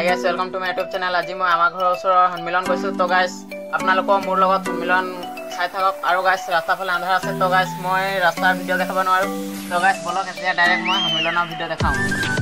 guys, welcome to my YouTube channel. আজি মই আমাৰ ঘৰৰ ওচৰৰ সন্মিলন গৈছো তো গাইস আপোনালোকৰ মোৰ লগত সন্মিলন চাই থাকক আৰু গাইস ৰাস্তা ফালে আন্ধাৰ আছে তো গাইস মই ৰাস্তাৰ ভিডিও দেখাব নোৱাৰো তো গাইস বলক এতিয়া ডাইৰেক্ট মই সন্মিলনৰ ভিডিও দেখাও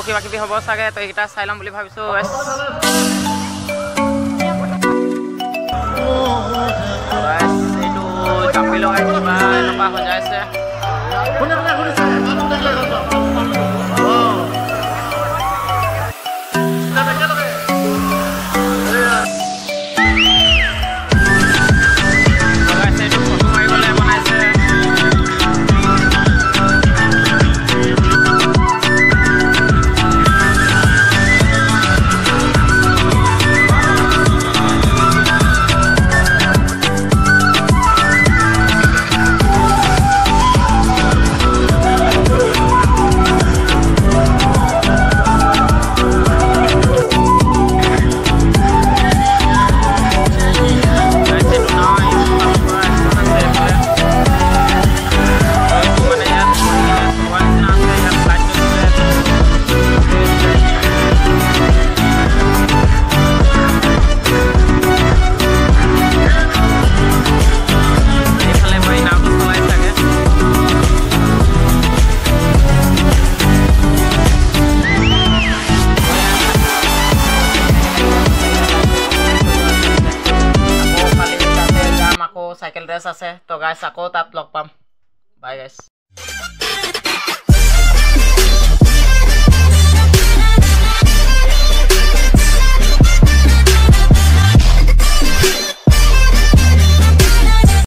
কিবা কিবি হ'ব চাগে তো এটা চাই লম বুলি ভাবিছো এইটো চাপি লগাই কিবা এনেকুৱা হৈ যাইছে সাইকেল ৰেস আছে তো গাইস আকৌ তাত লগ পাম বাই গাইস